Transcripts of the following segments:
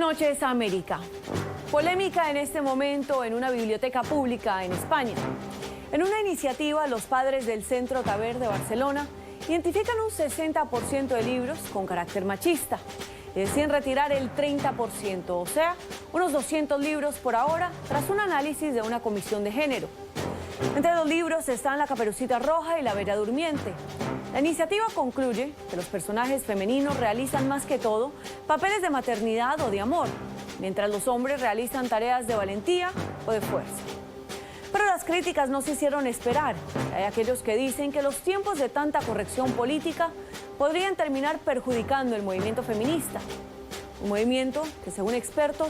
noches, América. Polémica en este momento en una biblioteca pública en España. En una iniciativa, los padres del Centro Taber de Barcelona identifican un 60% de libros con carácter machista y deciden retirar el 30%, o sea, unos 200 libros por ahora, tras un análisis de una comisión de género. Entre los libros están La Caperucita Roja y La Bella Durmiente. La iniciativa concluye que los personajes femeninos realizan más que todo papeles de maternidad o de amor, mientras los hombres realizan tareas de valentía o de fuerza. Pero las críticas no se hicieron esperar. Hay aquellos que dicen que los tiempos de tanta corrección política podrían terminar perjudicando el movimiento feminista. Un movimiento que, según expertos,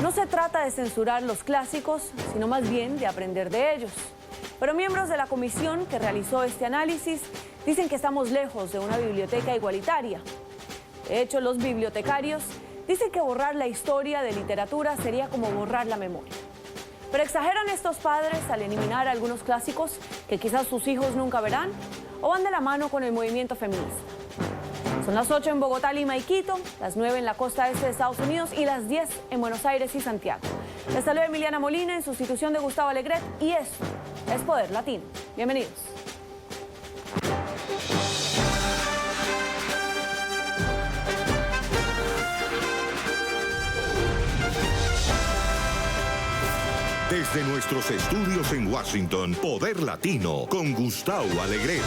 no se trata de censurar los clásicos, sino más bien de aprender de ellos. Pero miembros de la comisión que realizó este análisis dicen que estamos lejos de una biblioteca igualitaria. De hecho, los bibliotecarios dicen que borrar la historia de literatura sería como borrar la memoria. ¿Pero exageran estos padres al eliminar algunos clásicos que quizás sus hijos nunca verán? ¿O van de la mano con el movimiento feminista? Son las 8 en Bogotá, Lima y Quito, las 9 en la costa este de Estados Unidos y las 10 en Buenos Aires y Santiago. Les saluda Emiliana Molina en sustitución de Gustavo Alegret y esto es Poder Latino. Bienvenidos. Desde nuestros estudios en Washington, Poder Latino, con Gustavo Alegret.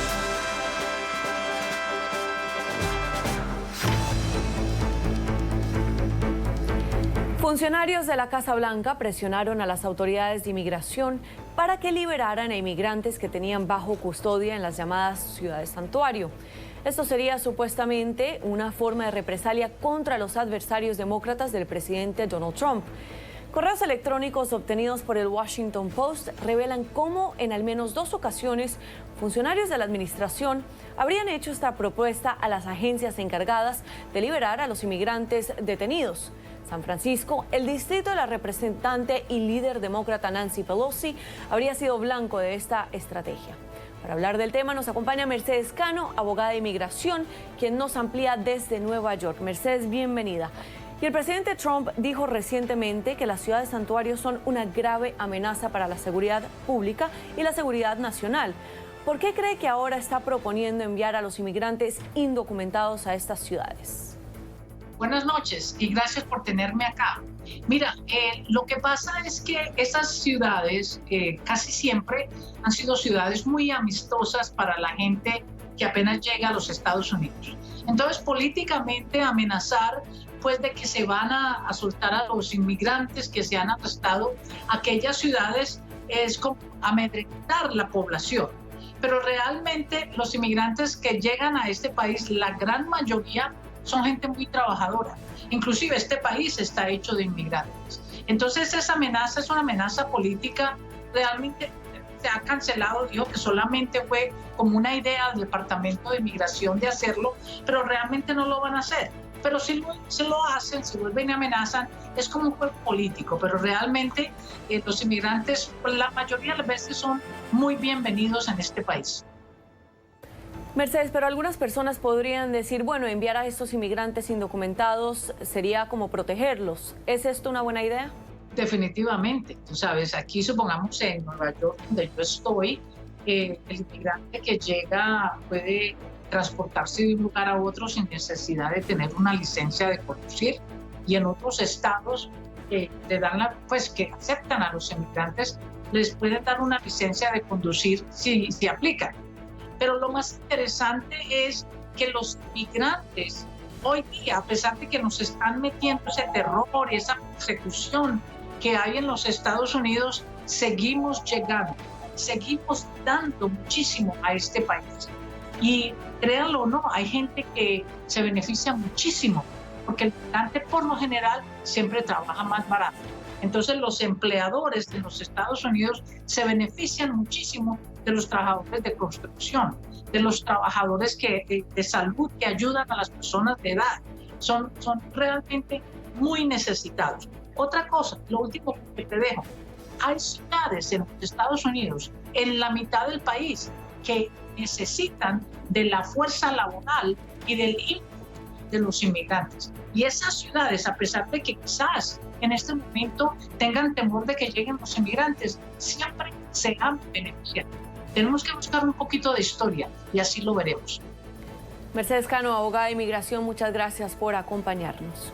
Funcionarios de la Casa Blanca presionaron a las autoridades de inmigración para que liberaran a inmigrantes que tenían bajo custodia en las llamadas ciudades santuario. Esto sería supuestamente una forma de represalia contra los adversarios demócratas del presidente Donald Trump. Correos electrónicos obtenidos por el Washington Post revelan cómo en al menos 2 ocasiones funcionarios de la administración habrían hecho esta propuesta a las agencias encargadas de liberar a los inmigrantes detenidos. San Francisco, el distrito de la representante y líder demócrata Nancy Pelosi, habría sido blanco de esta estrategia. Para hablar del tema nos acompaña Mercedes Cano, abogada de inmigración, quien nos amplía desde Nueva York. Mercedes, bienvenida. Y el presidente Trump dijo recientemente que las ciudades santuarios son una grave amenaza para la seguridad pública y la seguridad nacional. ¿Por qué cree que ahora está proponiendo enviar a los inmigrantes indocumentados a estas ciudades? Buenas noches y gracias por tenerme acá. Mira, lo que pasa es que esas ciudades casi siempre han sido ciudades muy amistosas para la gente que apenas llega a los Estados Unidos. Entonces, políticamente amenazar pues de que se van a soltar a los inmigrantes que se han arrestado, aquellas ciudades es como amedrentar la población. Pero realmente los inmigrantes que llegan a este país, la gran mayoría son gente muy trabajadora. Inclusive este país está hecho de inmigrantes. Entonces esa amenaza es una amenaza política. Realmente se ha cancelado, dijo que solamente fue como una idea del Departamento de Inmigración de hacerlo, pero realmente no lo van a hacer. Pero si lo hacen, si vuelven y amenazan, es como un juego político, pero realmente los inmigrantes, pues, la mayoría de las veces son muy bienvenidos en este país. Mercedes, pero algunas personas podrían decir, bueno, enviar a estos inmigrantes indocumentados sería como protegerlos. ¿Es esto una buena idea? Definitivamente. Tú sabes, aquí supongamos en Nueva York, donde yo estoy, el inmigrante que llega puede transportarse de un lugar a otro sin necesidad de tener una licencia de conducir, y en otros estados le dan que aceptan a los inmigrantes, les pueden dar una licencia de conducir si aplican. Pero lo más interesante es que los inmigrantes hoy día, a pesar de que nos están metiendo ese terror y esa persecución que hay en los Estados Unidos, seguimos llegando, seguimos dando muchísimo a este país. Y créanlo o no, hay gente que se beneficia muchísimo, porque el migrante por lo general siempre trabaja más barato. Entonces los empleadores de los Estados Unidos se benefician muchísimo de los trabajadores de construcción, de los trabajadores de salud que ayudan a las personas de edad. Son realmente muy necesitados. Otra cosa, lo último que te dejo, hay ciudades en los Estados Unidos, en la mitad del país, que necesitan de la fuerza laboral y del input de los inmigrantes. Y esas ciudades, a pesar de que quizás en este momento tengan temor de que lleguen los inmigrantes, siempre se han beneficiado. Tenemos que buscar un poquito de historia y así lo veremos. Mercedes Cano, abogada de inmigración, muchas gracias por acompañarnos.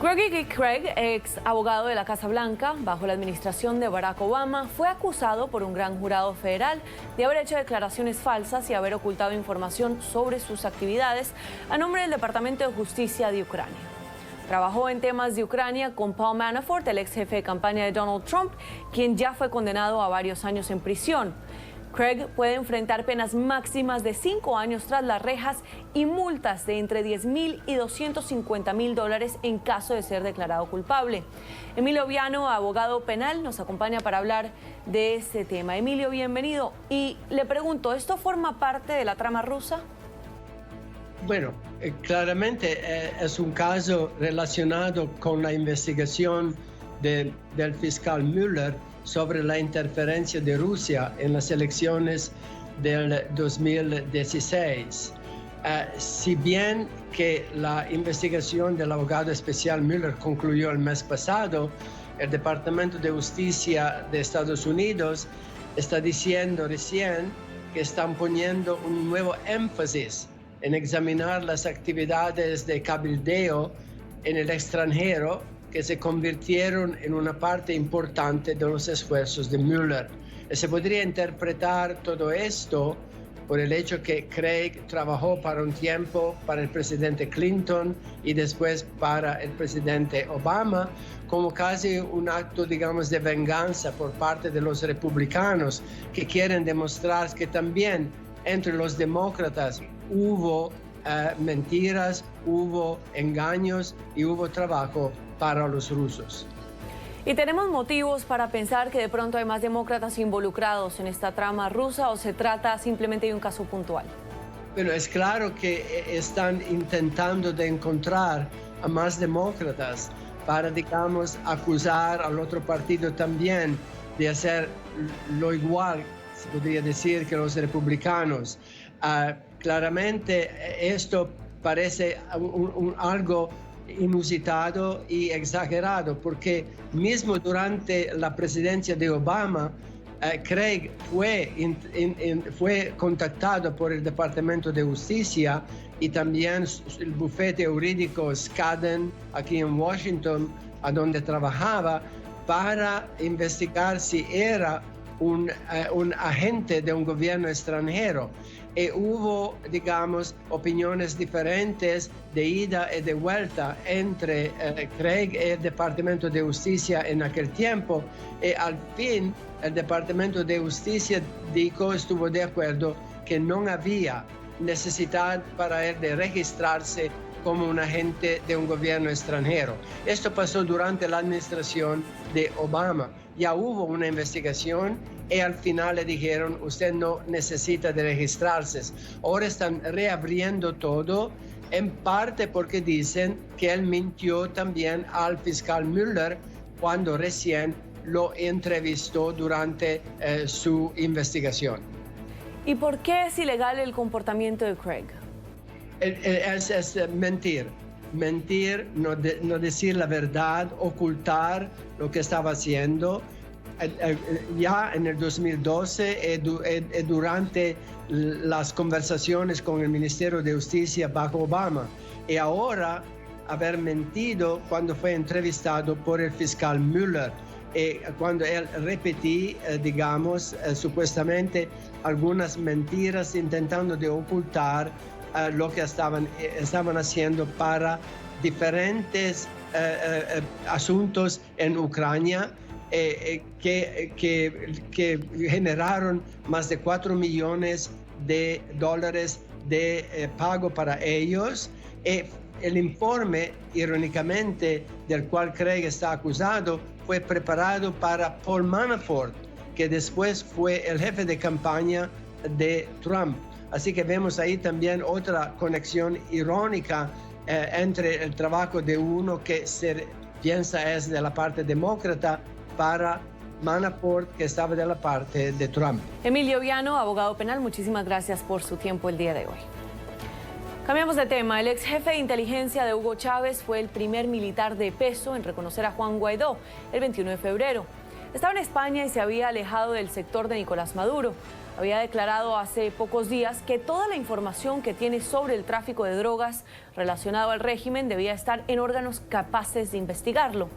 Gregory Craig, ex abogado de la Casa Blanca bajo la administración de Barack Obama, fue acusado por un gran jurado federal de haber hecho declaraciones falsas y haber ocultado información sobre sus actividades a nombre del Departamento de Justicia de Ucrania. Trabajó en temas de Ucrania con Paul Manafort, el ex jefe de campaña de Donald Trump, quien ya fue condenado a varios años en prisión. Craig puede enfrentar penas máximas de 5 años tras las rejas y multas de entre $10,000 y $250,000 en caso de ser declarado culpable. Emilio Viano, abogado penal, nos acompaña para hablar de este tema. Emilio, bienvenido. Y le pregunto, ¿esto forma parte de la trama rusa? Bueno, claramente es un caso relacionado con la investigación del fiscal Mueller sobre la interferencia de Rusia en las elecciones del 2016. Si bien que la investigación del abogado especial Mueller concluyó el mes pasado, el Departamento de Justicia de Estados Unidos está diciendo recién que están poniendo un nuevo énfasis en examinar las actividades de cabildeo en el extranjero que se convirtieron en una parte importante de los esfuerzos de Mueller. Se podría interpretar todo esto por el hecho que Craig trabajó para un tiempo para el presidente Clinton y después para el presidente Obama, como casi un acto, digamos, de venganza por parte de los republicanos que quieren demostrar que también entre los demócratas hubo mentiras, hubo engaños y hubo trabajo para los rusos. ¿Y tenemos motivos para pensar que de pronto hay más demócratas involucrados en esta trama rusa o se trata simplemente de un caso puntual? Bueno, es claro que están intentando de encontrar a más demócratas para, digamos, acusar al otro partido también de hacer lo igual, se podría decir, que los republicanos. Claramente esto parece algo inusitado y exagerado, porque mismo durante la presidencia de Obama, Craig fue contactado por el Departamento de Justicia y también el bufete jurídico Skadden aquí en Washington, a donde trabajaba, para investigar si era un agente de un gobierno extranjero. Y hubo, digamos, opiniones diferentes de ida y de vuelta entre Craig y el Departamento de Justicia en aquel tiempo. Y al fin, el Departamento de Justicia estuvo de acuerdo que no había necesidad para él de registrarse como un agente de un gobierno extranjero. Esto pasó durante la administración de Obama. Ya hubo una investigación y al final le dijeron, usted no necesita de registrarse. Ahora están reabriendo todo, en parte porque dicen que él mintió también al fiscal Mueller cuando recién lo entrevistó durante su investigación. ¿Y por qué es ilegal el comportamiento de Craig? Es mentir, no decir la verdad, ocultar lo que estaba haciendo. Ya en el 2012 durante las conversaciones con el Ministerio de Justicia bajo Obama, y ahora haber mentido cuando fue entrevistado por el fiscal Mueller, cuando él repetí, digamos, supuestamente algunas mentiras intentando de ocultar lo que estaban haciendo para diferentes asuntos en Ucrania, que generaron más de $4 millones de pago para ellos. El informe, irónicamente, del cual Craig está acusado, fue preparado para Paul Manafort, que después fue el jefe de campaña de Trump. Así que vemos ahí también otra conexión irónica entre el trabajo de uno que se piensa es de la parte demócrata para Manafort, que estaba de la parte de Trump. Emilio Viano, abogado penal, muchísimas gracias por su tiempo el día de hoy. Cambiamos de tema. El ex jefe de inteligencia de Hugo Chávez fue el primer militar de peso en reconocer a Juan Guaidó el 21 de febrero. Estaba en España y se había alejado del sector de Nicolás Maduro. Había declarado hace pocos días que toda la información que tiene sobre el tráfico de drogas relacionado al régimen debía estar en órganos capaces de investigarlo.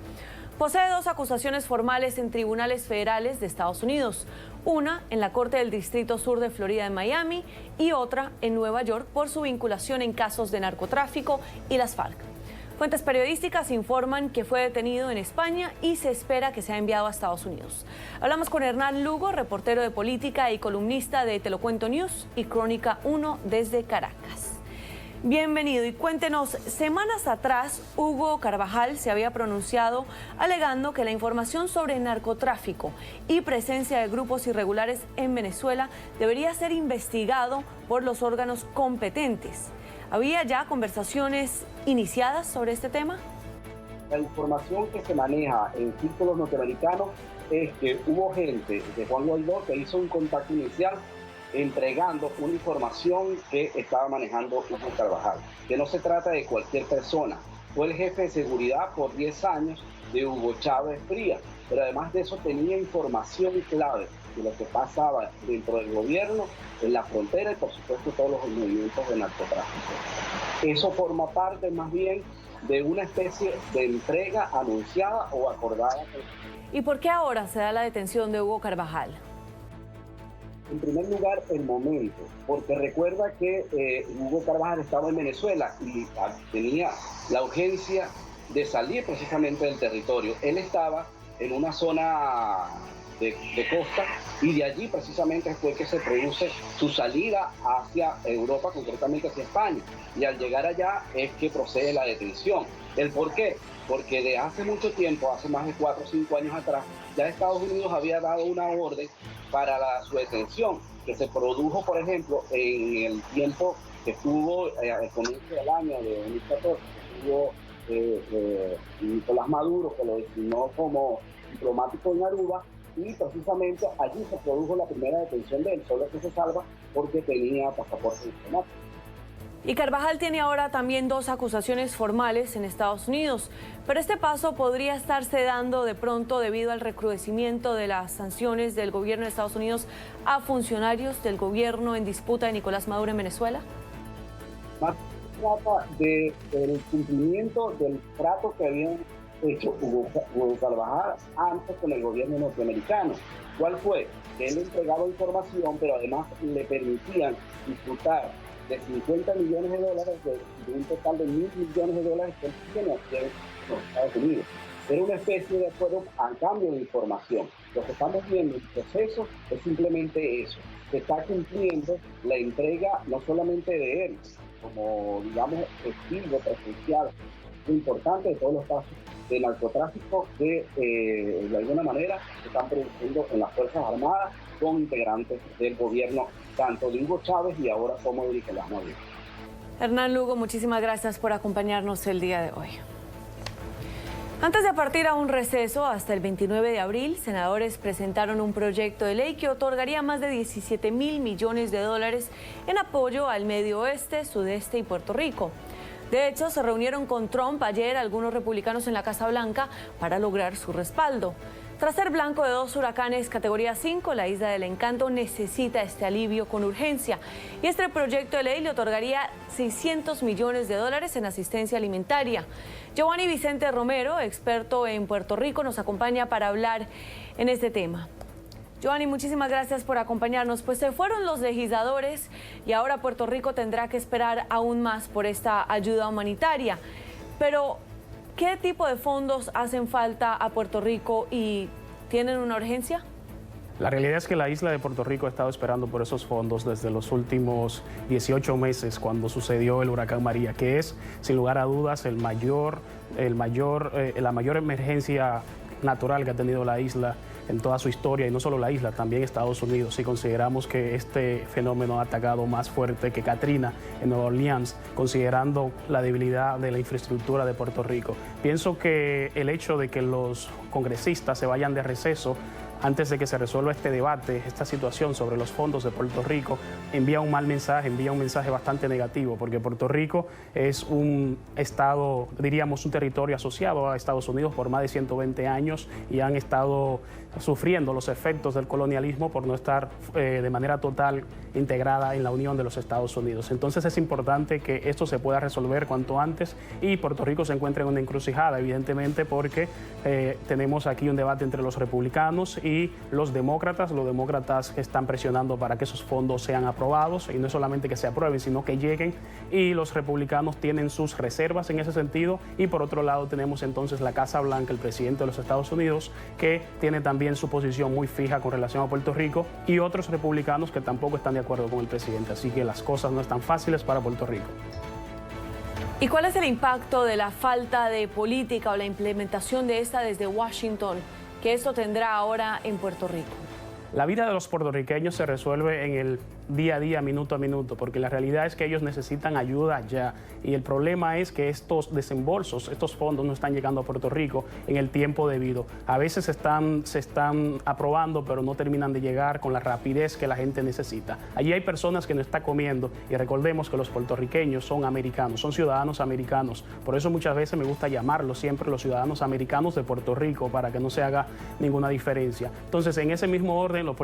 Posee 2 acusaciones formales en tribunales federales de Estados Unidos, una en la Corte del Distrito Sur de Florida en Miami y otra en Nueva York por su vinculación en casos de narcotráfico y las FARC. Fuentes periodísticas informan que fue detenido en España y se espera que sea enviado a Estados Unidos. Hablamos con Hernán Lugo, reportero de política y columnista de Te lo Cuento News y Crónica 1 desde Caracas. Bienvenido y cuéntenos, semanas atrás Hugo Carvajal se había pronunciado alegando que la información sobre narcotráfico y presencia de grupos irregulares en Venezuela debería ser investigado por los órganos competentes. ¿Había ya conversaciones iniciadas sobre este tema? La información que se maneja en círculos norteamericanos es que hubo gente de Juan Guaidó que hizo un contacto inicial entregando una información que estaba manejando Hugo Carvajal, que no se trata de cualquier persona. Fue el jefe de seguridad por 10 años de Hugo Chávez Frías, pero además de eso tenía información clave de lo que pasaba dentro del gobierno, en la frontera y por supuesto todos los movimientos de narcotráfico. Eso forma parte más bien de una especie de entrega anunciada o acordada. ¿Y por qué ahora se da la detención de Hugo Carvajal? En primer lugar, el momento, porque recuerda que Hugo Carvajal estaba en Venezuela y tenía la urgencia de salir precisamente del territorio. Él estaba en una zona de costa y de allí precisamente fue que se produce su salida hacia Europa, concretamente hacia España. Y al llegar allá es que procede la detención. ¿El por qué? Porque de hace mucho tiempo, hace más de 4 o 5 años atrás, ya Estados Unidos había dado una orden para su detención, que se produjo, por ejemplo, en el tiempo que estuvo al comienzo del año de 2014, que estuvo Nicolás Maduro, que lo designó como diplomático en Aruba, y precisamente allí se produjo la primera detención de él, solo que se salva porque tenía pasaporte diplomático. Y Carvajal tiene ahora también 2 acusaciones formales en Estados Unidos, pero este paso podría estarse dando de pronto debido al recrudecimiento de las sanciones del gobierno de Estados Unidos a funcionarios del gobierno en disputa de Nicolás Maduro en Venezuela. Más se trata del cumplimiento del trato que habían hecho Hugo Carvajal antes con el gobierno norteamericano. ¿Cuál fue? Que él entregaba información, pero además le permitían disfrutar de 50 millones de dólares de un total de 1.000 millones de dólares que él tiene aquí en los Estados Unidos. Era una especie de acuerdo a cambio de información. Lo que estamos viendo en el proceso es simplemente eso. Se está cumpliendo la entrega no solamente de él, como digamos testigo presencial, importante de todos los casos de narcotráfico que de alguna manera se están produciendo en las Fuerzas Armadas con integrantes del gobierno, tanto de Hugo Chávez y ahora como de Nicolás Maduro. Hernán Lugo, muchísimas gracias por acompañarnos el día de hoy. Antes de partir a un receso hasta el 29 de abril, senadores presentaron un proyecto de ley que otorgaría más de 17.000 millones de dólares en apoyo al Medio Oeste, Sudeste y Puerto Rico. De hecho, se reunieron con Trump ayer algunos republicanos en la Casa Blanca para lograr su respaldo. Tras ser blanco de 2 huracanes categoría 5, la Isla del Encanto necesita este alivio con urgencia. Y este proyecto de ley le otorgaría 600 millones de dólares en asistencia alimentaria. Giovanni Vicente Romero, experto en Puerto Rico, nos acompaña para hablar en este tema. Giovanni, muchísimas gracias por acompañarnos. Pues se fueron los legisladores y ahora Puerto Rico tendrá que esperar aún más por esta ayuda humanitaria. Pero, ¿qué tipo de fondos hacen falta a Puerto Rico y tienen una urgencia? La realidad es que la isla de Puerto Rico ha estado esperando por esos fondos desde los últimos 18 meses cuando sucedió el huracán María, que es, sin lugar a dudas, la mayor emergencia natural que ha tenido la isla en toda su historia, y no solo la isla, también Estados Unidos, si consideramos que este fenómeno ha atacado más fuerte que Katrina en Nueva Orleans, considerando la debilidad de la infraestructura de Puerto Rico. Pienso que el hecho de que los congresistas se vayan de receso antes de que se resuelva este debate, esta situación sobre los fondos de Puerto Rico, envía un mal mensaje, envía un mensaje bastante negativo, porque Puerto Rico es un estado, diríamos, un territorio asociado a Estados Unidos por más de 120 años y han estado sufriendo los efectos del colonialismo por no estar de manera total integrada en la Unión de los Estados Unidos. Entonces es importante que esto se pueda resolver cuanto antes y Puerto Rico se encuentra en una encrucijada, evidentemente, porque tenemos aquí un debate entre los republicanos y los demócratas que están presionando para que esos fondos sean aprobados, y no es solamente que se aprueben, sino que lleguen, y los republicanos tienen sus reservas en ese sentido, y por otro lado tenemos entonces la Casa Blanca, el presidente de los Estados Unidos, que tiene también su posición muy fija con relación a Puerto Rico, y otros republicanos que tampoco están de acuerdo con el presidente, así que las cosas no están fáciles para Puerto Rico. ¿Y cuál es el impacto de la falta de política o la implementación de esta desde Washington que esto tendrá ahora en Puerto Rico? La vida de los puertorriqueños se resuelve en el día a día, minuto a minuto, porque la realidad es que ellos necesitan ayuda ya, y el problema es que estos desembolsos, estos fondos no están llegando a Puerto Rico en el tiempo debido. A veces se están aprobando, pero no terminan de llegar con la rapidez que la gente necesita. Allí hay personas que no están comiendo, y recordemos que los puertorriqueños son americanos, son ciudadanos americanos. Por eso muchas veces me gusta llamarlos siempre los ciudadanos americanos de Puerto Rico, para que no se haga ninguna diferencia. Entonces, en ese mismo orden, los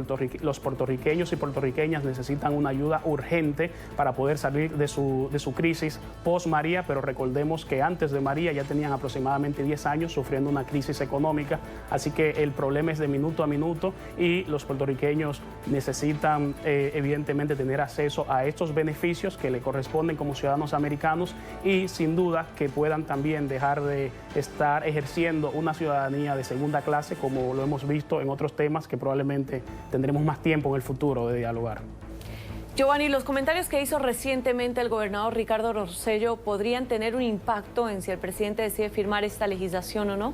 puertorriqueños y puertorriqueñas necesitan una ayuda urgente para poder salir de su crisis post-María, pero recordemos que antes de María ya tenían aproximadamente 10 años sufriendo una crisis económica, así que el problema es de minuto a minuto y los puertorriqueños necesitan evidentemente tener acceso a estos beneficios que le corresponden como ciudadanos americanos, y sin duda que puedan también dejar de estar ejerciendo una ciudadanía de segunda clase, como lo hemos visto en otros temas que probablemente tendremos más tiempo en el futuro de dialogar. Giovanni, los comentarios que hizo recientemente el gobernador Ricardo Rosselló podrían tener un impacto en si el presidente decide firmar esta legislación o no.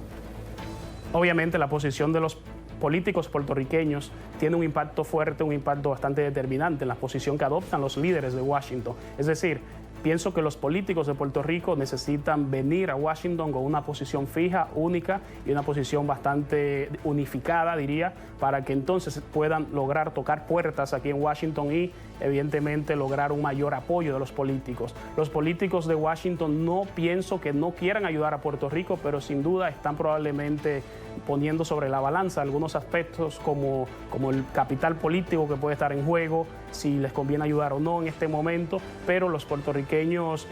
Obviamente la posición de los políticos puertorriqueños tiene un impacto fuerte, un impacto bastante determinante en la posición que adoptan los líderes de Washington. Es decir, pienso que los políticos de Puerto Rico necesitan venir a Washington con una posición fija, única, y una posición bastante unificada, diría, para que entonces puedan lograr tocar puertas aquí en Washington y evidentemente lograr un mayor apoyo de los políticos. Los políticos de Washington no pienso que no quieran ayudar a Puerto Rico, pero sin duda están probablemente poniendo sobre la balanza algunos aspectos como el capital político que puede estar en juego, si les conviene ayudar o no en este momento, pero los puertorriqueños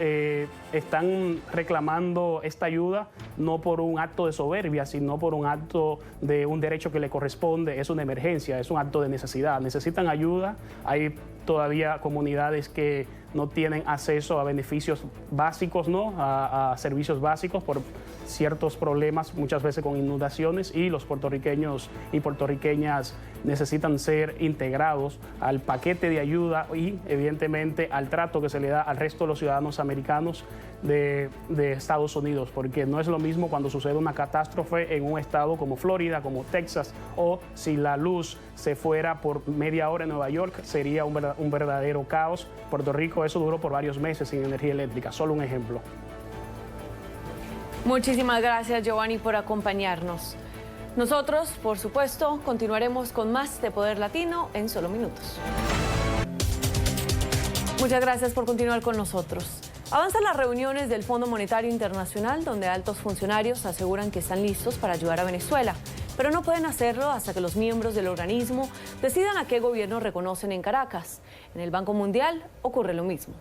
están reclamando esta ayuda no por un acto de soberbia, sino por un acto de un derecho que le corresponde. Es una emergencia, es un acto de necesidad, necesitan ayuda. Hay todavía comunidades que no tienen acceso a beneficios básicos, ¿no? A servicios básicos por ciertos problemas, muchas veces con inundaciones, y los puertorriqueños y puertorriqueñas necesitan ser integrados al paquete de ayuda y evidentemente al trato que se le da al resto de los ciudadanos americanos de Estados Unidos, porque no es lo mismo cuando sucede una catástrofe en un estado como Florida, como Texas, o si la luz se fuera por media hora en Nueva York, sería un verdadero caos. Puerto Rico, eso duró por varios meses sin energía eléctrica, solo un ejemplo. Muchísimas gracias, Giovanni, por acompañarnos. Nosotros, por supuesto, continuaremos con más de Poder Latino en solo minutos. Muchas gracias por continuar con nosotros. Avanzan las reuniones del Fondo Monetario Internacional, donde altos funcionarios aseguran que están listos para ayudar a Venezuela, pero no pueden hacerlo hasta que los miembros del organismo decidan a qué gobierno reconocen en Caracas. En el Banco Mundial ocurre lo mismo.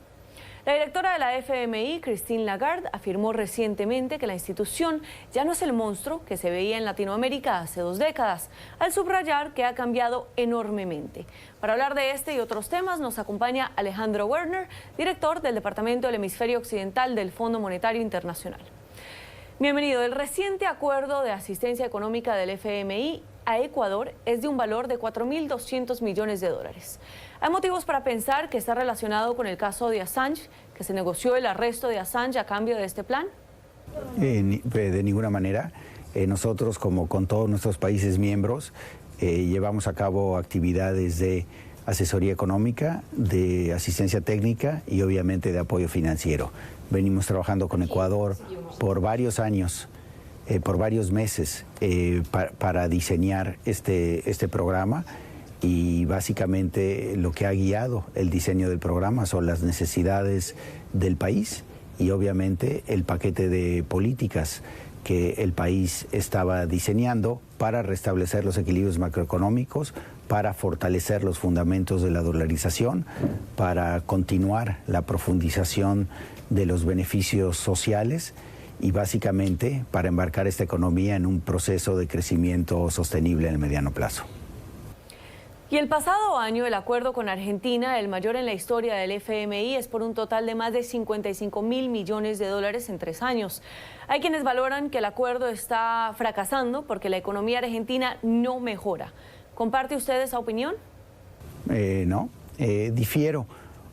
La directora de la FMI, Christine Lagarde, afirmó recientemente que la institución ya no es el monstruo que se veía en Latinoamérica hace 2 décadas, al subrayar que ha cambiado enormemente. Para hablar de este y otros temas nos acompaña Alejandro Werner, director del Departamento del Hemisferio Occidental del Fondo Monetario Internacional. Bienvenido. El reciente acuerdo de asistencia económica del FMI a Ecuador es de un valor de 4.200 millones de dólares. Hay motivos para pensar que está relacionado con el caso de Assange, que se negoció el arresto de Assange a cambio de este plan. De ninguna manera. Nosotros, como con todos nuestros países miembros, llevamos a cabo actividades de asesoría económica, de asistencia técnica y obviamente de apoyo financiero. Venimos trabajando con Ecuador por varios años, por varios meses, para diseñar este programa, y básicamente lo que ha guiado el diseño del programa son las necesidades del país y obviamente el paquete de políticas que el país estaba diseñando para restablecer los equilibrios macroeconómicos, para fortalecer los fundamentos de la dolarización, para continuar la profundización de los beneficios sociales y básicamente para embarcar esta economía en un proceso de crecimiento sostenible en el mediano plazo. Y el pasado año el acuerdo con Argentina, el mayor en la historia del FMI, es por un total de más de 55.000 millones de dólares en 3 años. Hay quienes valoran que el acuerdo está fracasando porque la economía argentina no mejora. ¿Comparte usted esa opinión? No, difiero.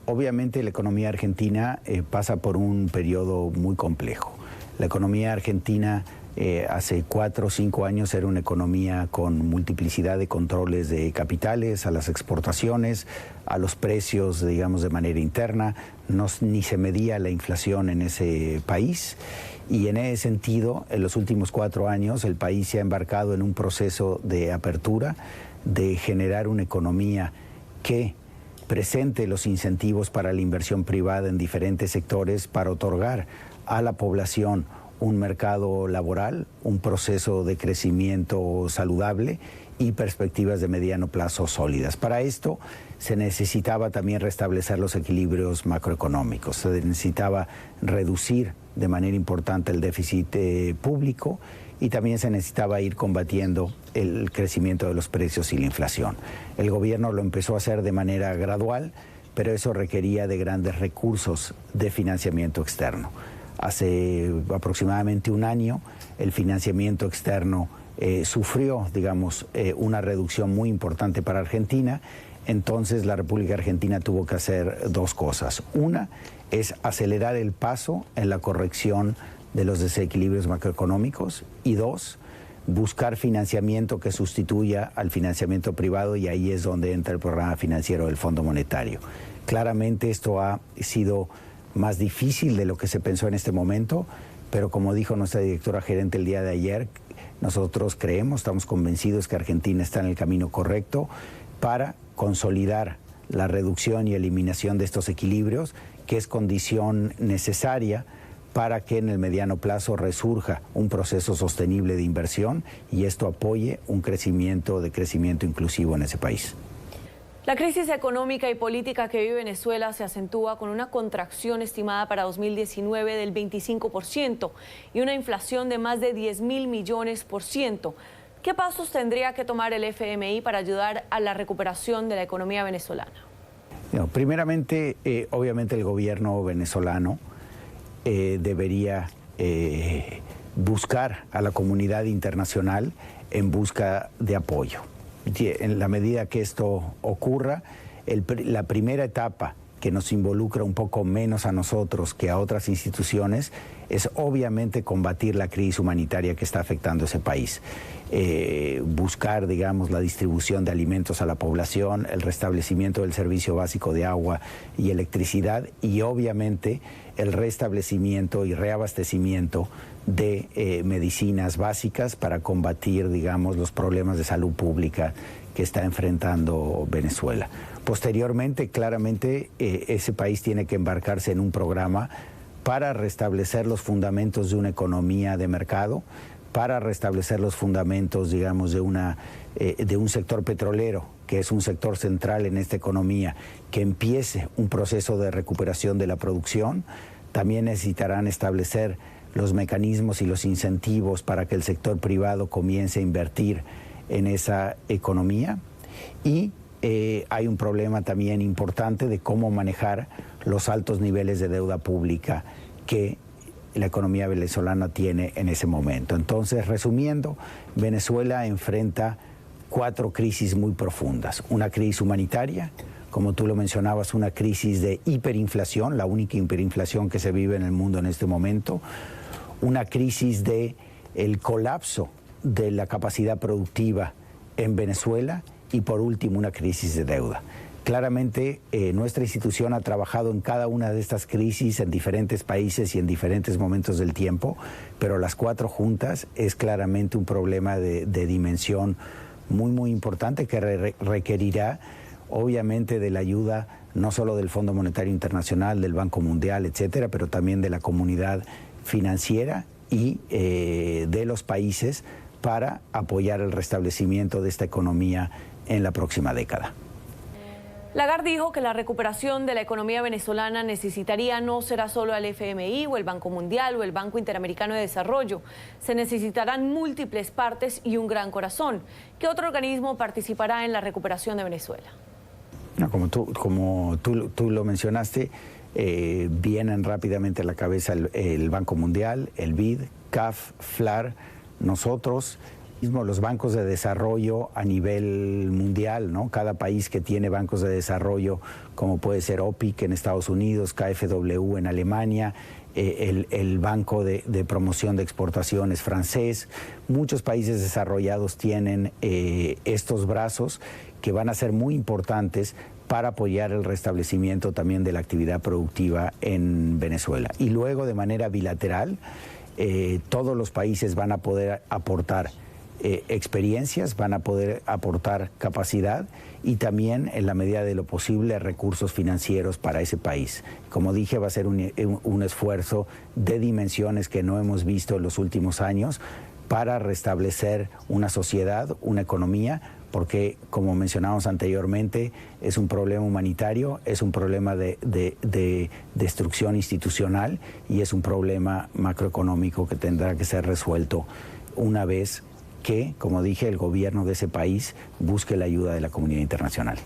Obviamente la economía argentina pasa por un periodo muy complejo. La economía argentina hace 4 o 5 años era una economía con multiplicidad de controles de capitales, a las exportaciones, a los precios, digamos, de manera interna. Ni se medía la inflación en ese país. Y en ese sentido, en los últimos 4 años, el país se ha embarcado en un proceso de apertura, de generar una economía que presente los incentivos para la inversión privada en diferentes sectores para otorgar a la población un mercado laboral, un proceso de crecimiento saludable y perspectivas de mediano plazo sólidas. Para esto se necesitaba también restablecer los equilibrios macroeconómicos, se necesitaba reducir de manera importante el déficit público y también se necesitaba ir combatiendo el crecimiento de los precios y la inflación. El gobierno lo empezó a hacer de manera gradual, pero eso requería de grandes recursos de financiamiento externo. Hace aproximadamente un año el financiamiento externo sufrió, digamos, una reducción muy importante para Argentina. Entonces la República Argentina tuvo que hacer 2 cosas. Una es acelerar el paso en la corrección de los desequilibrios macroeconómicos y 2, buscar financiamiento que sustituya al financiamiento privado y ahí es donde entra el programa financiero del Fondo Monetario. Claramente esto ha sido más difícil de lo que se pensó en este momento, pero como dijo nuestra directora gerente el día de ayer, nosotros creemos, estamos convencidos que Argentina está en el camino correcto para consolidar la reducción y eliminación de estos equilibrios, que es condición necesaria para que en el mediano plazo resurja un proceso sostenible de inversión y esto apoye un crecimiento inclusivo en ese país. La crisis económica y política que vive Venezuela se acentúa con una contracción estimada para 2019 del 25% y una inflación de más de 10.000 millones %. ¿Qué pasos tendría que tomar el FMI para ayudar a la recuperación de la economía venezolana? Primeramente, obviamente el gobierno venezolano debería buscar a la comunidad internacional en busca de apoyo. En la medida que esto ocurra, la primera etapa que nos involucra un poco menos a nosotros que a otras instituciones es obviamente combatir la crisis humanitaria que está afectando a ese país. Buscar, digamos, la distribución de alimentos a la población, el restablecimiento del servicio básico de agua y electricidad y obviamente el restablecimiento y reabastecimiento de medicinas básicas para combatir, digamos, los problemas de salud pública que está enfrentando Venezuela. Posteriormente, claramente, ese país tiene que embarcarse en un programa para restablecer los fundamentos de una economía de mercado, para restablecer los fundamentos, digamos, de un sector petrolero, que es un sector central en esta economía, que empiece un proceso de recuperación de la producción. También necesitarán establecer los mecanismos y los incentivos para que el sector privado comience a invertir en esa economía. Y hay un problema también importante de cómo manejar los altos niveles de deuda pública que la economía venezolana tiene en ese momento. Entonces, resumiendo, Venezuela enfrenta 4 crisis muy profundas. Una crisis humanitaria, como tú lo mencionabas, una crisis de hiperinflación, la única hiperinflación que se vive en el mundo en este momento, una crisis de el colapso de la capacidad productiva en Venezuela y por último una crisis de deuda. Claramente nuestra institución ha trabajado en cada una de estas crisis en diferentes países y en diferentes momentos del tiempo, pero las 4 juntas es claramente un problema de dimensión muy importante que requerirá obviamente de la ayuda no solo del Fondo Monetario Internacional, del Banco Mundial, etcétera, pero también de la comunidad financiera y de los países para apoyar el restablecimiento de esta economía en la próxima década. Lagarde dijo que la recuperación de la economía venezolana necesitaría no será solo al FMI o el Banco Mundial o el Banco Interamericano de Desarrollo. Se necesitarán múltiples partes y un gran corazón. ¿Qué otro organismo participará en la recuperación de Venezuela? No, como tú lo mencionaste, vienen rápidamente a la cabeza el Banco Mundial, el BID, CAF, FLAR, nosotros, los bancos de desarrollo a nivel mundial, ¿no? Cada país que tiene bancos de desarrollo, como puede ser OPIC en Estados Unidos, KfW en Alemania, el Banco de Promoción de Exportaciones francés, muchos países desarrollados tienen estos brazos que van a ser muy importantes para apoyar el restablecimiento también de la actividad productiva en Venezuela. Y luego, de manera bilateral, todos los países van a poder aportar experiencias, van a poder aportar capacidad y también, en la medida de lo posible, recursos financieros para ese país. Como dije, va a ser un esfuerzo de dimensiones que no hemos visto en los últimos años para restablecer una sociedad, una economía, porque, como mencionamos anteriormente, es un problema humanitario, es un problema de destrucción institucional y es un problema macroeconómico que tendrá que ser resuelto una vez que, como dije, el gobierno de ese país busque la ayuda de la comunidad internacional.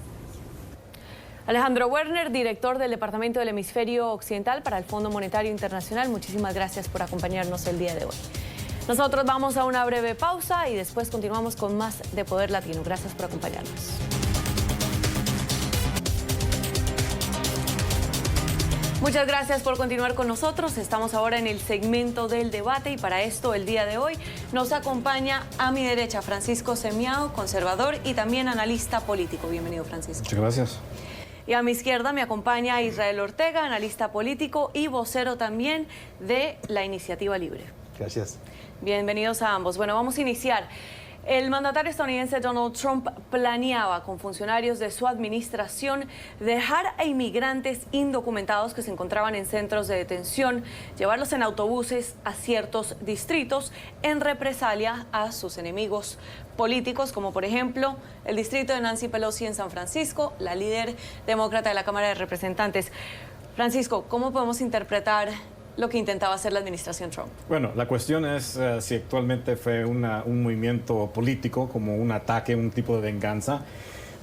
Alejandro Werner, director del Departamento del Hemisferio Occidental para el Fondo Monetario Internacional, muchísimas gracias por acompañarnos el día de hoy. Nosotros vamos a una breve pausa y después continuamos con más de Poder Latino. Gracias por acompañarnos. Muchas gracias por continuar con nosotros. Estamos ahora en el segmento del debate y para esto el día de hoy nos acompaña a mi derecha Francisco Semiao, conservador y también analista político. Bienvenido, Francisco. Muchas gracias. Y a mi izquierda me acompaña Israel Ortega, analista político y vocero también de la Iniciativa Libre. Gracias. Bienvenidos a ambos. Bueno, vamos a iniciar. El mandatario estadounidense Donald Trump planeaba con funcionarios de su administración dejar a inmigrantes indocumentados que se encontraban en centros de detención, llevarlos en autobuses a ciertos distritos en represalia a sus enemigos políticos, como por ejemplo el distrito de Nancy Pelosi en San Francisco, la líder demócrata de la Cámara de Representantes. Francisco, ¿cómo podemos interpretar lo que intentaba hacer la administración Trump? Bueno, la cuestión es si actualmente fue un movimiento político, como un ataque, un tipo de venganza,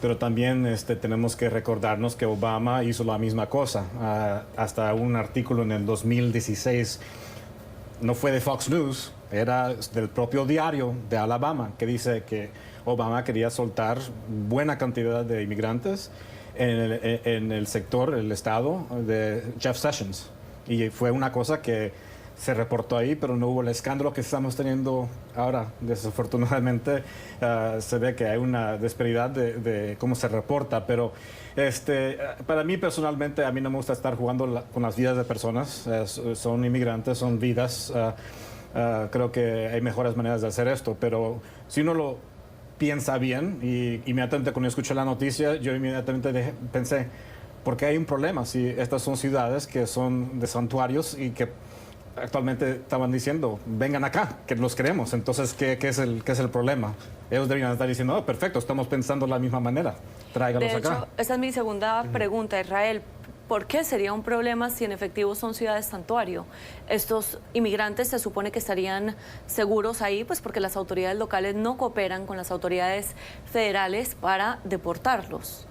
pero también tenemos que recordarnos que Obama hizo la misma cosa. Hasta un artículo en el 2016, no fue de Fox News, era del propio diario de Alabama, que dice que Obama quería soltar buena cantidad de inmigrantes en el sector, el estado de Jeff Sessions. Y fue una cosa que se reportó ahí, pero no hubo el escándalo que estamos teniendo ahora. Desafortunadamente se ve que hay una disparidad de cómo se reporta, pero para mí personalmente, a mí no me gusta estar jugando con las vidas de personas. Son inmigrantes, son vidas. Creo que hay mejores maneras de hacer esto, pero si uno lo piensa bien, y inmediatamente cuando escuché la noticia, yo inmediatamente pensé, porque hay un problema si estas son ciudades que son de santuarios y que actualmente estaban diciendo, vengan acá, que los queremos. Entonces, ¿qué es el problema? Ellos deberían estar diciendo, oh, perfecto, estamos pensando de la misma manera, tráigalos acá. De hecho, esa es mi segunda pregunta, Israel. ¿Por qué sería un problema si en efectivo son ciudades santuario? Estos inmigrantes se supone que estarían seguros ahí, pues porque las autoridades locales no cooperan con las autoridades federales para deportarlos.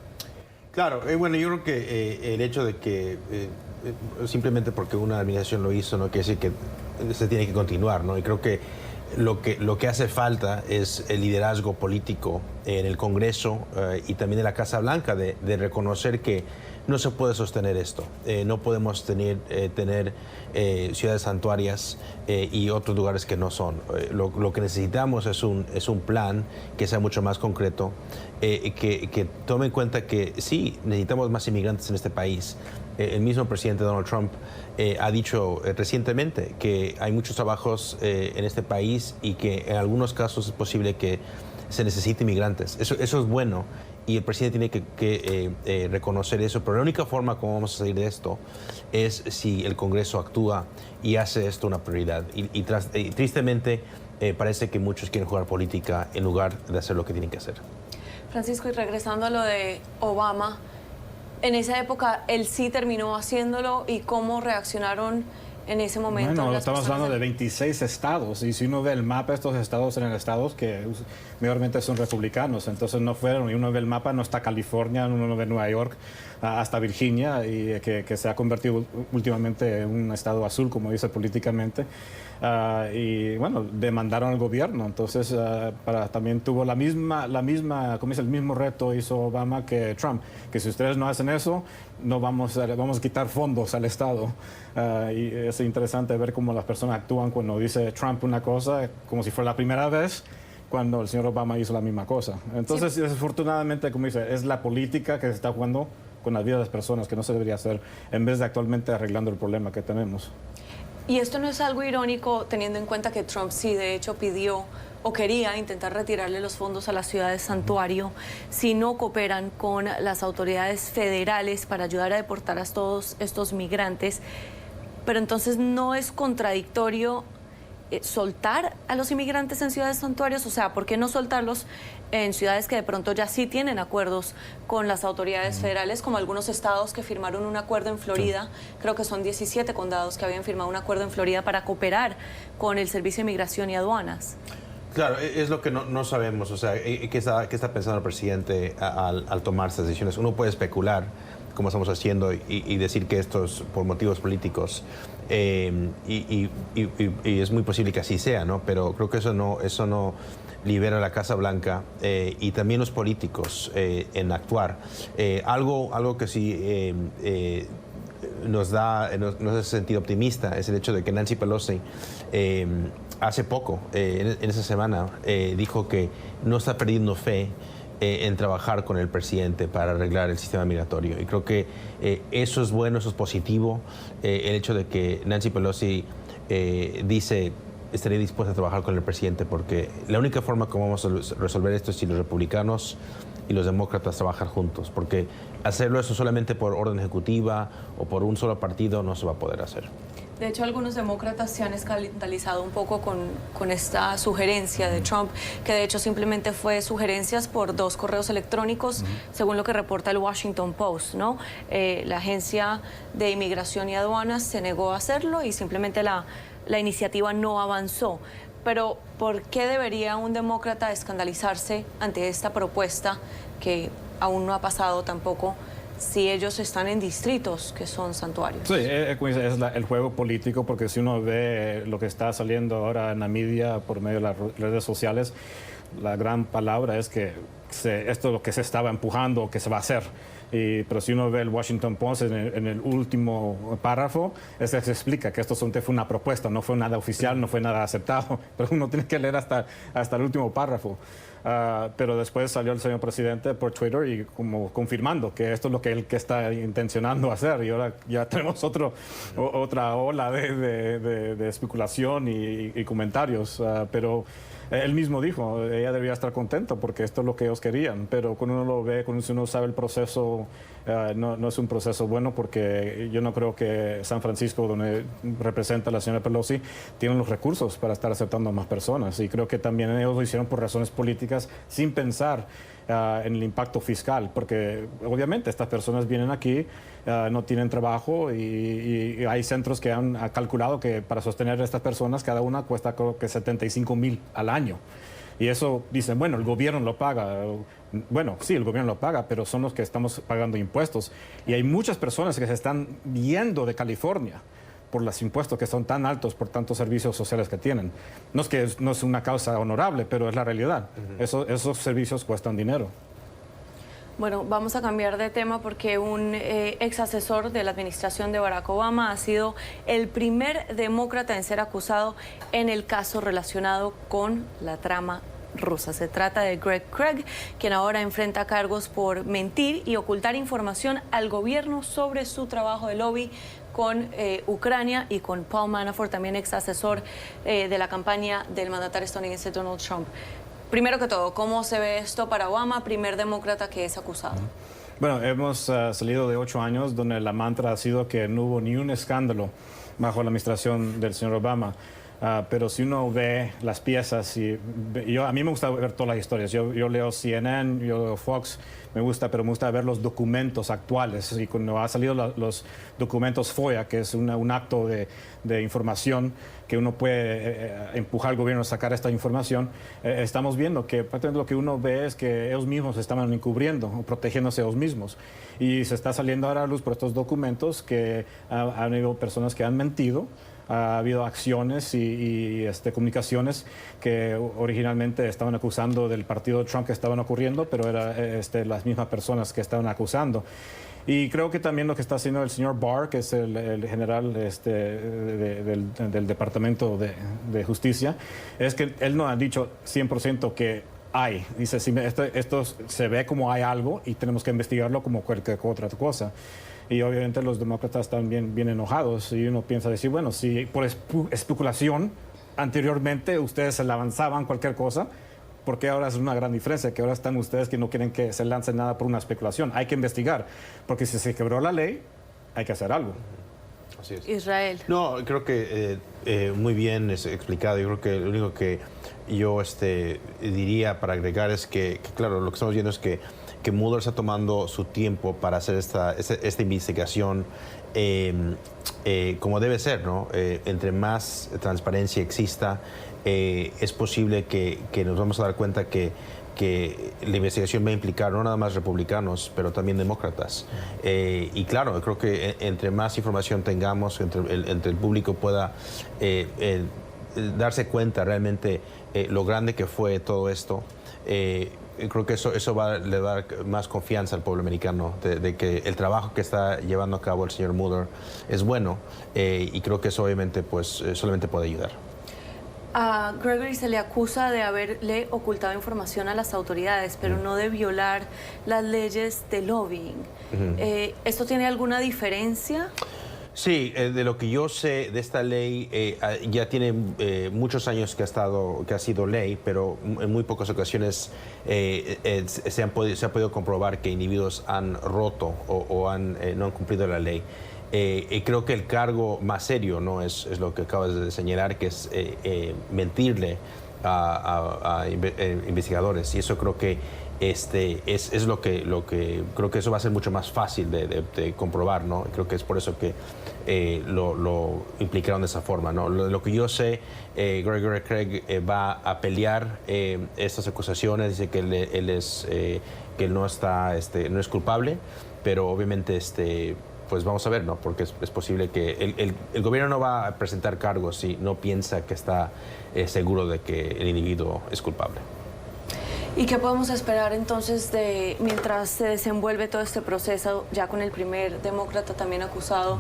Claro, bueno, yo creo que el hecho de que simplemente porque una administración lo hizo no quiere decir que se tiene que continuar, ¿no? Y creo que lo que hace falta es el liderazgo político en el Congreso y también en la Casa Blanca de reconocer que no se puede sostener esto. No podemos tener ciudades santuarias y otros lugares que no son. Lo que necesitamos es un plan que sea mucho más concreto, que tome en cuenta que sí, necesitamos más inmigrantes en este país. El mismo presidente Donald Trump ha dicho recientemente que hay muchos trabajos en este país y que en algunos casos es posible que se necesita inmigrantes. Eso es bueno y el presidente tiene que reconocer eso, pero la única forma como vamos a salir de esto es si el Congreso actúa y hace esto una prioridad. Y tristemente parece que muchos quieren jugar política en lugar de hacer lo que tienen que hacer. Francisco, y regresando a lo de Obama, en esa época él sí terminó haciéndolo, ¿y cómo reaccionaron en ese momento? Bueno, estamos hablando de 26 estados, y si uno ve el mapa de estos estados, eran estados que mayormente son republicanos, entonces no fueron, y uno ve el mapa, no está California, uno ve Nueva York, hasta Virginia, y que se ha convertido últimamente en un estado azul, como dice políticamente. Y bueno, demandaron al gobierno, entonces también tuvo la misma, ¿cómo dice? El mismo reto hizo Obama que Trump, que si ustedes no hacen eso, no vamos a quitar fondos al Estado. Y es interesante ver cómo las personas actúan cuando dice Trump una cosa, como si fuera la primera vez, cuando el señor Obama hizo la misma cosa. Entonces, sí, desafortunadamente, como dice, es la política que se está jugando con la vida de las personas, que no se debería hacer, en vez de actualmente arreglando el problema que tenemos. Y esto no es algo irónico, teniendo en cuenta que Trump sí, de hecho, pidió o quería intentar retirarle los fondos a las ciudades santuario si no cooperan con las autoridades federales para ayudar a deportar a todos estos migrantes. Pero entonces, ¿no es contradictorio soltar a los inmigrantes en ciudades santuarios? O sea, ¿por qué no soltarlos en ciudades que de pronto ya sí tienen acuerdos con las autoridades federales, como algunos estados que firmaron un acuerdo en Florida? Creo que son 17 condados que habían firmado un acuerdo en Florida para cooperar con el Servicio de Migración y Aduanas. Claro, es lo que no sabemos. O sea, ¿qué está pensando el presidente al tomar estas decisiones? Uno puede especular, como estamos haciendo, y decir que esto es por motivos políticos. Y es muy posible que así sea, ¿no? Pero creo que eso no libera a la Casa Blanca y también los políticos en actuar. Algo que sí nos hace sentir optimista es el hecho de que Nancy Pelosi hace poco, en esa semana, dijo que no está perdiendo fe en trabajar con el presidente para arreglar el sistema migratorio. Y creo que eso es bueno, eso es positivo. El hecho de que Nancy Pelosi dice estaría dispuesta a trabajar con el presidente, porque la única forma como vamos a resolver esto es si los republicanos y los demócratas trabajan juntos, porque hacerlo eso solamente por orden ejecutiva o por un solo partido no se va a poder hacer. De hecho, algunos demócratas se han escandalizado un poco con esta sugerencia de Trump, que de hecho simplemente fue sugerencias por 2 correos electrónicos, según lo que reporta el Washington Post, ¿no? La Agencia de Inmigración y Aduanas se negó a hacerlo y simplemente la iniciativa no avanzó. Pero, ¿por qué debería un demócrata escandalizarse ante esta propuesta que aún no ha pasado tampoco, si ellos están en distritos que son santuarios? Sí, es el juego político, porque si uno ve lo que está saliendo ahora en la media por medio de las redes sociales, la gran palabra es que esto es lo que se estaba empujando, que se va a hacer. Pero si uno ve el Washington Post en el último párrafo, se explica que esto fue una propuesta, no fue nada oficial, no fue nada aceptado, pero uno tiene que leer hasta el último párrafo. Pero después salió el señor presidente por Twitter y como confirmando que esto es lo que él está intencionando hacer, y ahora ya tenemos otra ola de especulación y comentarios, pero él mismo dijo, ella debía estar contenta porque esto es lo que ellos querían, pero cuando uno lo ve, cuando uno sabe el proceso, no es un proceso bueno, porque yo no creo que San Francisco, donde representa la señora Pelosi, tienen los recursos para estar aceptando a más personas, y creo que también ellos lo hicieron por razones políticas sin pensar en el impacto fiscal, porque obviamente estas personas vienen aquí, no tienen trabajo, y hay centros que han calculado que para sostener a estas personas cada una cuesta creo que $75,000 al año. Y eso dicen, bueno, el gobierno lo paga. Bueno, sí, el gobierno lo paga, pero son los que estamos pagando impuestos. Y hay muchas personas que se están yendo de California por los impuestos que son tan altos, por tantos servicios sociales que tienen. No es una causa honorable, pero es la realidad. Esos servicios cuestan dinero. Bueno, vamos a cambiar de tema, porque un ex asesor de la administración de Barack Obama ha sido el primer demócrata en ser acusado en el caso relacionado con la trama rusa. Se trata de Greg Craig, quien ahora enfrenta cargos por mentir y ocultar información al gobierno sobre su trabajo de lobby con Ucrania, y con Paul Manafort, también ex asesor de la campaña del mandatario estadounidense Donald Trump. Primero que todo, ¿cómo se ve esto para Obama, primer demócrata que es acusado? Bueno, hemos salido de 8 años donde la mantra ha sido que no hubo ni un escándalo bajo la administración del señor Obama. Pero si uno ve las piezas, a mí me gusta ver todas las historias. Yo leo CNN, yo leo Fox, pero me gusta ver los documentos actuales. Y cuando han salido los documentos FOIA, que es un acto de información que uno puede empujar al gobierno a sacar esta información, estamos viendo que prácticamente lo que uno ve es que ellos mismos estaban encubriendo o protegiéndose ellos mismos. Y se está saliendo ahora a la luz por estos documentos que han habido personas que han mentido. Ha habido acciones y comunicaciones que originalmente estaban acusando del partido de Trump que estaban ocurriendo, pero eran las mismas personas que estaban acusando. Y creo que también lo que está haciendo el señor Barr, que es el general del Departamento de Justicia, es que él no ha dicho 100% que hay. Dice, esto se ve como hay algo y tenemos que investigarlo como cualquier otra cosa. Y obviamente los demócratas están bien enojados y uno piensa decir, bueno, si por especulación anteriormente ustedes se lanzaban cualquier cosa, ¿por qué ahora es una gran diferencia? Que ahora están ustedes que no quieren que se lance nada por una especulación. Hay que investigar, porque si se quebró la ley, hay que hacer algo. Así es. Israel. No, creo que muy bien explicado. Yo creo que lo único que yo diría para agregar es que, claro, lo que estamos viendo es que Mueller está tomando su tiempo para hacer esta investigación como debe ser, ¿no? Entre más transparencia exista, es posible que nos vamos a dar cuenta que la investigación va a implicar no nada más republicanos, pero también demócratas. Y claro, creo que entre más información tengamos, entre el público pueda darse cuenta realmente lo grande que fue todo esto, creo que eso le va a dar más confianza al pueblo americano de que el trabajo que está llevando a cabo el señor Mueller es bueno, y creo que eso obviamente pues solamente puede ayudar. A Gregory se le acusa de haberle ocultado información a las autoridades, pero no de violar las leyes de lobbying. ¿Esto tiene alguna diferencia? Sí, de lo que yo sé de esta ley, ya tiene muchos años que ha sido ley, pero en muy pocas ocasiones se ha podido comprobar que individuos han roto o no han cumplido la ley. Creo que el cargo más serio, ¿no?, es lo que acabas de señalar, que es mentirle a investigadores, y eso creo que es lo que creo que eso va a ser mucho más fácil de comprobar, ¿no? Creo que es por eso que lo implicaron de esa forma, ¿no? Lo que yo sé, Gregory Craig va a pelear estas acusaciones, dice que él no es culpable, pero obviamente pues vamos a ver, ¿no? Porque es posible que el gobierno no va a presentar cargos si no piensa que está seguro de que el individuo es culpable. ¿Y qué podemos esperar entonces mientras se desenvuelve todo este proceso, ya con el primer demócrata también acusado,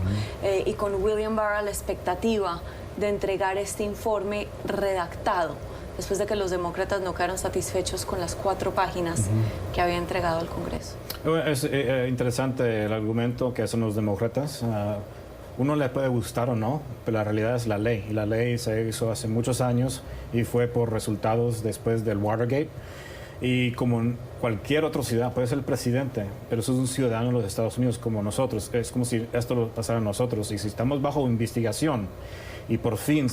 y con William Barr a la expectativa de entregar este informe redactado, después de que los demócratas no quedaron satisfechos con las 4 páginas que había entregado al Congreso? Es interesante el argumento que hacen los demócratas. Uno le puede gustar o no, pero la realidad es la ley. Y la ley se hizo hace muchos años y fue por resultados después del Watergate. Y como en cualquier otro ciudadano, puede ser el presidente, pero eso es un ciudadano de los Estados Unidos como nosotros. Es como si esto lo pasara a nosotros. Y si estamos bajo investigación y por fin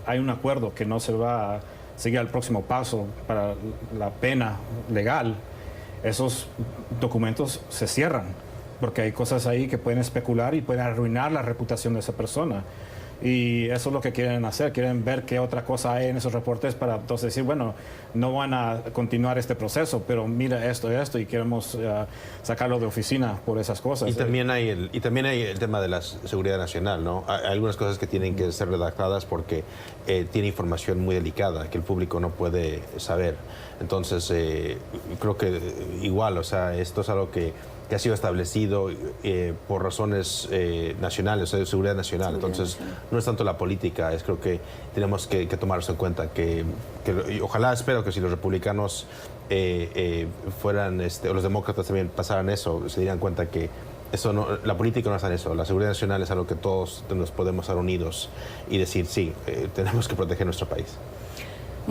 hay un acuerdo que no se va a seguir al próximo paso para la pena legal, esos documentos se cierran, porque hay cosas ahí que pueden especular y pueden arruinar la reputación de esa persona. Y eso es lo que quieren hacer, quieren ver qué otra cosa hay en esos reportes para entonces decir, bueno, no van a continuar este proceso, pero mira esto y queremos sacarlo de oficina por esas cosas. Y también hay el tema de la seguridad nacional, ¿no? Hay algunas cosas que tienen que ser redactadas porque tiene información muy delicada que el público no puede saber. Entonces, creo que igual, o sea, esto es algo que ha sido establecido por razones nacionales, o sea, de seguridad nacional. Entonces, no es tanto la política, creo que tenemos que tomar eso en cuenta, que ojalá, espero que si los republicanos fueran, o los demócratas también pasaran eso, se dieran cuenta que eso no, la política no está en eso, la seguridad nacional es algo que todos nos podemos estar unidos y decir, sí, tenemos que proteger nuestro país.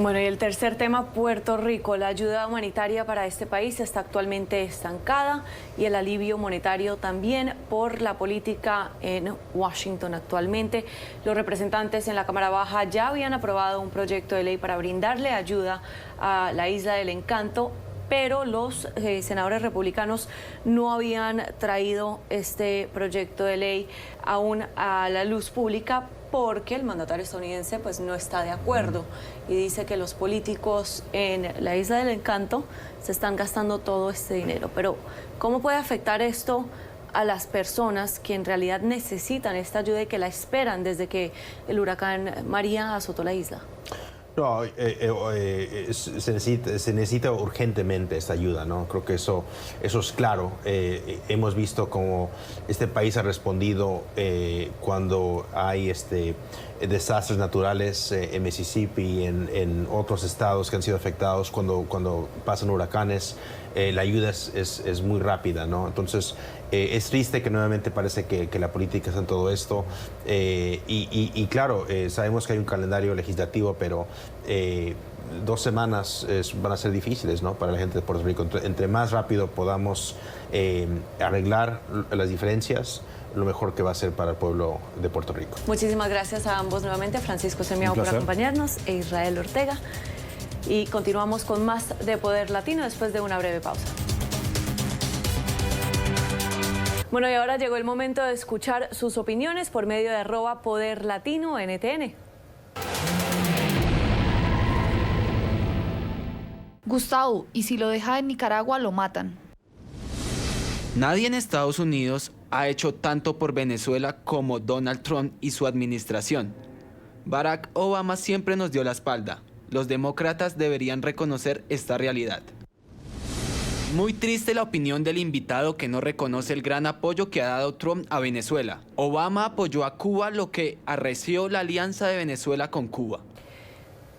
Bueno, y el tercer tema, Puerto Rico. La ayuda humanitaria para este país está actualmente estancada y el alivio monetario también por la política en Washington actualmente. Los representantes en la Cámara Baja ya habían aprobado un proyecto de ley para brindarle ayuda a la Isla del Encanto, pero los senadores republicanos no habían traído este proyecto de ley aún a la luz pública porque el mandatario estadounidense pues no está de acuerdo y dice que los políticos en la Isla del Encanto se están gastando todo este dinero. Pero ¿cómo puede afectar esto a las personas que en realidad necesitan esta ayuda y que la esperan desde que el huracán María azotó la isla? No, se necesita urgentemente esta ayuda, ¿no? Creo que eso es claro. Hemos visto cómo este país ha respondido cuando hay desastres naturales en Mississippi, en otros estados que han sido afectados, cuando pasan huracanes. La ayuda es muy rápida, ¿no? Entonces, es triste que nuevamente parece que la política está en todo esto. Y claro, sabemos que hay un calendario legislativo, pero 2 semanas van a ser difíciles, ¿no? Para la gente de Puerto Rico. Entre más rápido podamos arreglar las diferencias, lo mejor que va a ser para el pueblo de Puerto Rico. Muchísimas gracias a ambos nuevamente, Francisco Semiao por acompañarnos e Israel Ortega. Y continuamos con más de Poder Latino después de una breve pausa. Bueno, y ahora llegó el momento de escuchar sus opiniones por medio de @PoderLatinoNTN. Gustavo, ¿y si lo deja en Nicaragua lo matan? Nadie en Estados Unidos ha hecho tanto por Venezuela como Donald Trump y su administración. Barack Obama siempre nos dio la espalda. Los demócratas deberían reconocer esta realidad. Muy triste la opinión del invitado que no reconoce el gran apoyo que ha dado Trump a Venezuela. Obama apoyó a Cuba, lo que arreció la alianza de Venezuela con Cuba.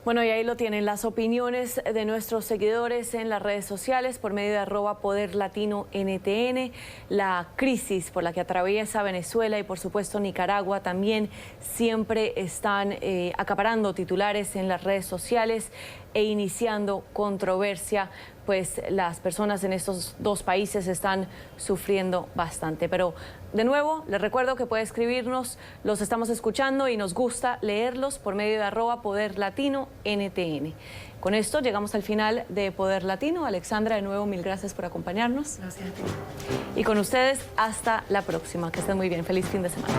Bueno, y ahí lo tienen las opiniones de nuestros seguidores en las redes sociales por medio de @PoderLatinoNTN. La crisis por la que atraviesa Venezuela y por supuesto Nicaragua también siempre están acaparando titulares en las redes sociales e iniciando controversia, pues las personas en estos dos países están sufriendo bastante. Pero de nuevo, les recuerdo que puede escribirnos, los estamos escuchando y nos gusta leerlos por medio de @PoderLatinoNTN. Con esto llegamos al final de Poder Latino. Alexandra, de nuevo, mil gracias por acompañarnos. Gracias a ti. Y con ustedes, hasta la próxima. Que estén muy bien. Feliz fin de semana.